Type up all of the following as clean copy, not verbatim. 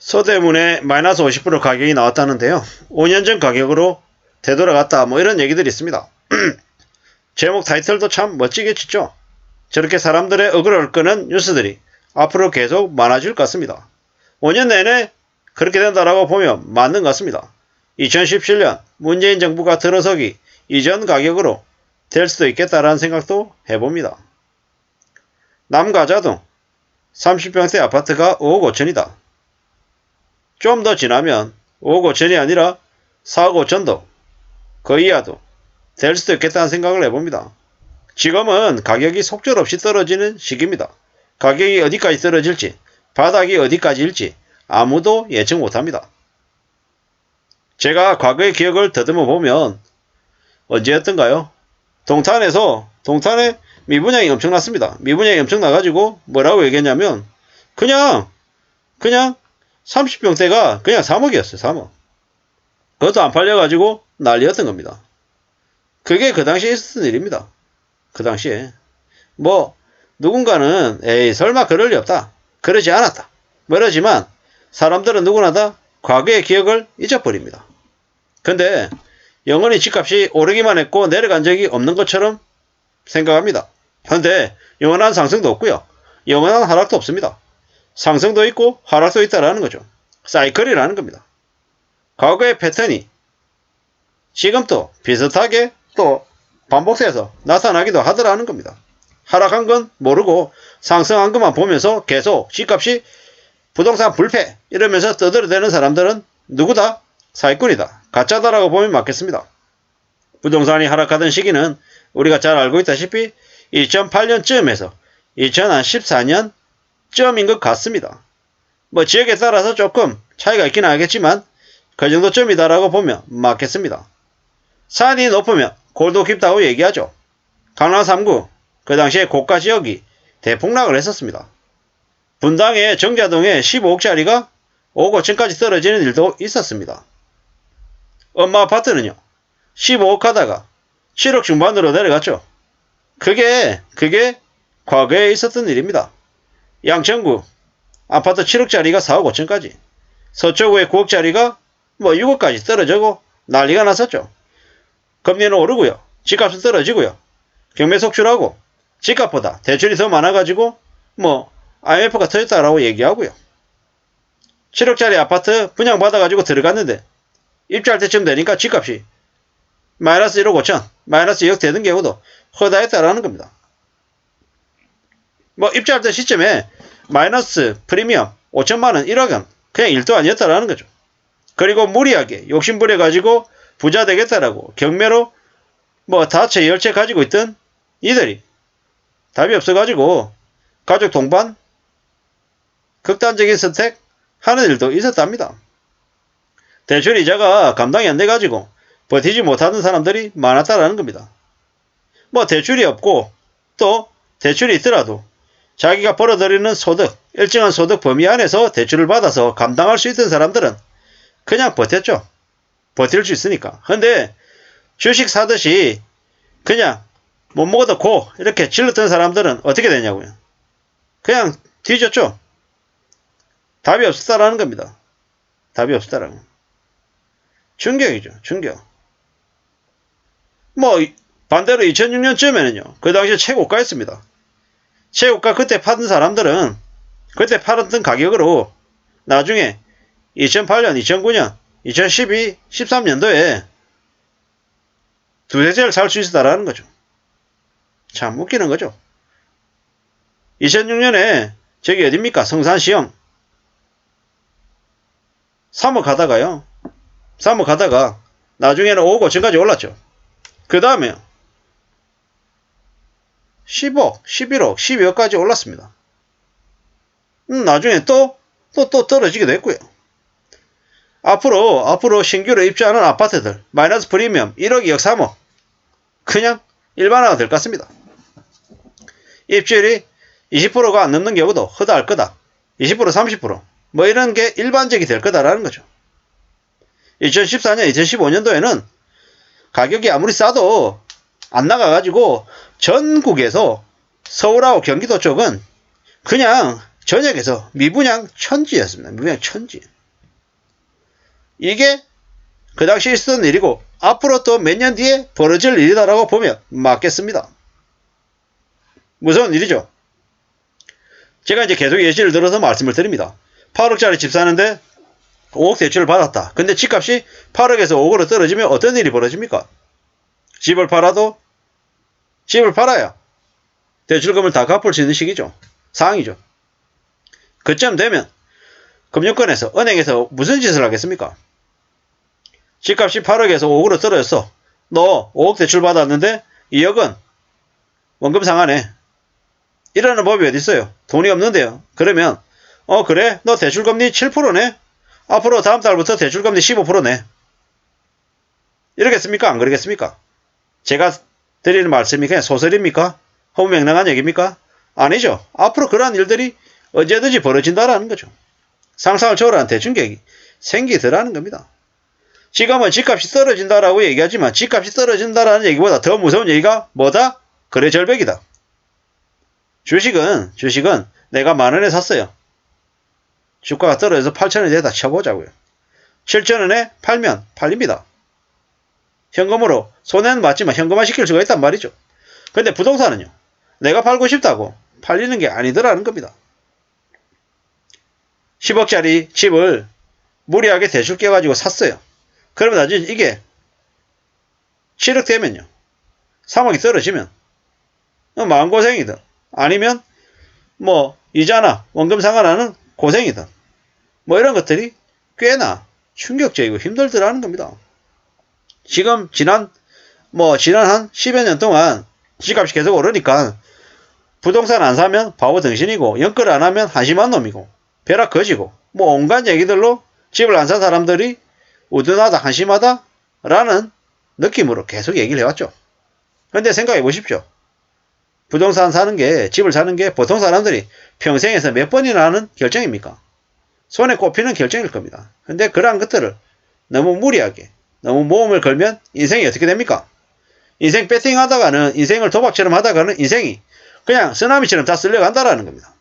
서대문에 마이너스 50% 가격이 나왔다는데요. 5년 전 가격으로 되돌아갔다 뭐 이런 얘기들이 있습니다. 제목 타이틀도 참 멋지게 짓죠. 저렇게 사람들의 억울을 끄는 뉴스들이 앞으로 계속 많아질 것 같습니다. 5년 내내 그렇게 된다라고 보면 맞는 것 같습니다. 2017년 문재인 정부가 들어서기 이전 가격으로 될 수도 있겠다라는 생각도 해봅니다. 남가자동 30평대 아파트가 5억 5천이다. 좀 더 지나면 5억 5천이 아니라 4억 5천도 그 이하도 될 수도 있겠다는 생각을 해봅니다. 지금은 가격이 속절없이 떨어지는 시기입니다. 가격이 어디까지 떨어질지 바닥이 어디까지일지 아무도 예측 못합니다. 제가 과거의 기억을 더듬어 보면 언제였던가요? 동탄에 미분양이 엄청났습니다. 미분양이 엄청나가지고 뭐라고 얘기했냐면 그냥 30평대가 그냥 3억이었어요. 3억. 그것도 안 팔려가지고 난리였던 겁니다. 그게 그 당시에 있었던 일입니다. 그 당시에. 뭐 누군가는 에이 설마 그럴 리 없다. 그러지 않았다. 뭐 이러지만 사람들은 누구나 다 과거의 기억을 잊어버립니다. 근데 영원히 집값이 오르기만 했고 내려간 적이 없는 것처럼 생각합니다. 근데 영원한 상승도 없고요. 영원한 하락도 없습니다. 상승도 있고 하락도 있다라는 거죠. 사이클이라는 겁니다. 과거의 패턴이 지금 또 비슷하게 또 반복돼서 나타나기도 하더라는 겁니다. 하락한 건 모르고 상승한 것만 보면서 계속 집값이 부동산 불패 이러면서 떠들어대는 사람들은 누구다? 사기꾼이다. 가짜다라고 보면 맞겠습니다. 부동산이 하락하던 시기는 우리가 잘 알고 있다시피 2008년쯤에서 2014년쯤인 것 같습니다. 뭐 지역에 따라서 조금 차이가 있긴 하겠지만 그 정도쯤이다라고 보면 맞겠습니다. 산이 높으면 골도 깊다고 얘기하죠. 강남 3구 그 당시에 고가 지역이 대폭락을 했었습니다. 분당의 정자동에 15억짜리가 5억 5천까지 떨어지는 일도 있었습니다. 엄마 아파트는요. 15억 하다가 7억 중반으로 내려갔죠. 그게 과거에 있었던 일입니다. 양천구 아파트 7억짜리가 4억 5천까지, 서초구의 9억짜리가 뭐 6억까지 떨어지고 난리가 났었죠. 금리는 오르고요. 집값은 떨어지고요. 경매 속출하고 집값보다 대출이 더 많아가지고 뭐 IMF가 터졌다라고 얘기하고요. 7억짜리 아파트 분양받아가지고 들어갔는데 입주할 때쯤 되니까 집값이 마이너스 1억 5천, 마이너스 2억 되는 경우도 허다했다라는 겁니다. 뭐 입주할 때 시점에 마이너스 프리미엄 5천만원, 1억원 그냥 일도 아니었다라는 거죠. 그리고 무리하게 욕심부려가지고 부자 되겠다라고 경매로 뭐 다채 10채 가지고 있던 이들이 답이 없어가지고 가족 동반 극단적인 선택 하는 일도 있었답니다. 대출 이자가 감당이 안 돼가지고 버티지 못하는 사람들이 많았다라는 겁니다. 뭐 대출이 없고 또 대출이 있더라도 자기가 벌어들이는 소득, 일정한 소득 범위 안에서 대출을 받아서 감당할 수 있던 사람들은 그냥 버텼죠. 버틸 수 있으니까. 근데 주식 사듯이 그냥 못 먹어도 고 이렇게 질렀던 사람들은 어떻게 되냐고요. 그냥 뒤졌죠. 답이 없었다라는 겁니다. 답이 없었다라는 거. 충격이죠. 충격. 뭐 반대로 2006년쯤에는요. 그 당시에 최고가였습니다. 최고가 그때 파던 사람들은 그때 팔았던 가격으로 나중에 2008년, 2009년, 2012, 13년도에 두세 채를 살 수 있었다라는 거죠. 참 웃기는 거죠. 2006년에 저기 어딥니까? 성산시형 3억 가다가요. 3억 가다가 나중에는 5억 5천까지 올랐죠. 그 다음에요. 10억, 11억, 12억까지 올랐습니다. 나중에 또 떨어지게 됐고요. 앞으로 신규로 입주하는 아파트들 마이너스 프리미엄 1억, 2억, 3억 그냥 일반화가 될 것 같습니다. 입주율이 20%가 안 넘는 경우도 허다할 거다. 20%, 30% 뭐 이런 게 일반적이 될 거다라는 거죠. 2014년, 2015년도에는 가격이 아무리 싸도 안 나가가지고 전국에서 서울하고 경기도 쪽은 그냥 전역에서 미분양 천지였습니다. 미분양 천지. 이게 그 당시 있었던 일이고 앞으로 또 몇 년 뒤에 벌어질 일이다라고 보면 맞겠습니다. 무서운 일이죠. 제가 이제 계속 예시를 들어서 말씀을 드립니다. 8억짜리 집 사는데 5억 대출을 받았다. 근데 집값이 8억에서 5억으로 떨어지면 어떤 일이 벌어집니까? 집을 팔아야 대출금을 다 갚을 수 있는 시기죠. 상황이죠. 그쯤 되면 금융권에서 은행에서 무슨 짓을 하겠습니까? 집값이 8억에서 5억으로 떨어졌어. 너 5억 대출 받았는데 2억은 원금 상환해. 이러는 법이 어디 있어요? 돈이 없는데요. 그러면 그래? 너 대출금리 7%네? 앞으로 다음 달부터 대출금리 15%네. 이러겠습니까? 안 그러겠습니까? 제가 드리는 말씀이 그냥 소설입니까? 허무맹랑한 얘기입니까? 아니죠. 앞으로 그러한 일들이 언제든지 벌어진다라는 거죠. 상상을 초월한 대충계획이 생기더라는 겁니다. 지금은 집값이 떨어진다라고 얘기하지만 집값이 떨어진다라는 얘기보다 더 무서운 얘기가 뭐다? 거래절벽이다. 주식은 내가 10,000원에 샀어요. 주가가 떨어져서 8,000원이 되다 쳐보자고요. 7,000원에 팔면 팔립니다. 현금으로 손해는 맞지만 현금화 시킬 수가 있단 말이죠. 근데 부동산은요. 내가 팔고 싶다고 팔리는 게 아니더라는 겁니다. 10억짜리 집을 무리하게 대출 깨가지고 샀어요. 그러면 나중에 이게 7억 되면요. 3억이 떨어지면 마음고생이든 아니면 이자나 원금 상환하는 고생이든 이런 것들이 꽤나 충격적이고 힘들더라는 겁니다. 지금 지난 한 10여 년 동안 집값이 계속 오르니까 부동산 안 사면 바보 등신이고 연끌 안 하면 한심한 놈이고 벼락 거지고 온갖 얘기들로 집을 안 산 사람들이 우둔하다 한심하다 라는 느낌으로 계속 얘기를 해왔죠. 그런데 생각해 보십시오. 부동산 사는 게 집을 사는 게 보통 사람들이 평생에서 몇 번이나 하는 결정입니까? 손에 꼽히는 결정일 겁니다. 근데 그러한 것들을 너무 무리하게 너무 모험을 걸면 인생이 어떻게 됩니까? 인생 배팅하다가는 인생을 도박처럼 하다가는 인생이 그냥 쓰나미처럼 다 쓸려간다라는 겁니다.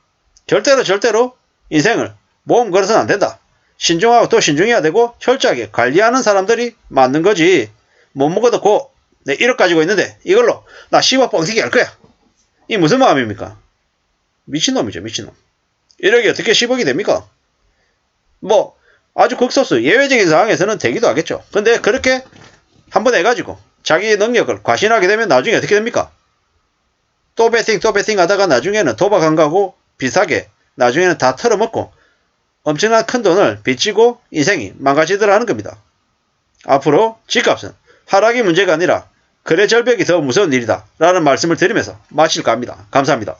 절대로 인생을 모험 걸어서는 안 된다. 신중하고 또 신중해야 되고 철저하게 관리하는 사람들이 맞는 거지. 못 먹어도 내 1억 가지고 있는데 이걸로 나 10억 뻥튀기 할 거야. 이 무슨 마음입니까? 미친놈이죠. 미친놈. 1억이 어떻게 10억이 됩니까? 아주 극소수 예외적인 상황에서는 되기도 하겠죠. 근데 그렇게 한번 해가지고 자기의 능력을 과신하게 되면 나중에 어떻게 됩니까? 또 배팅 하다가 나중에는 도박 안 가고 비싸게 나중에는 다 털어먹고 엄청난 큰 돈을 빚지고 인생이 망가지더라는 겁니다. 앞으로 집값은 하락이 문제가 아니라 거래절벽이 더 무서운 일이다 라는 말씀을 드리면서 마칠까 합니다. 감사합니다.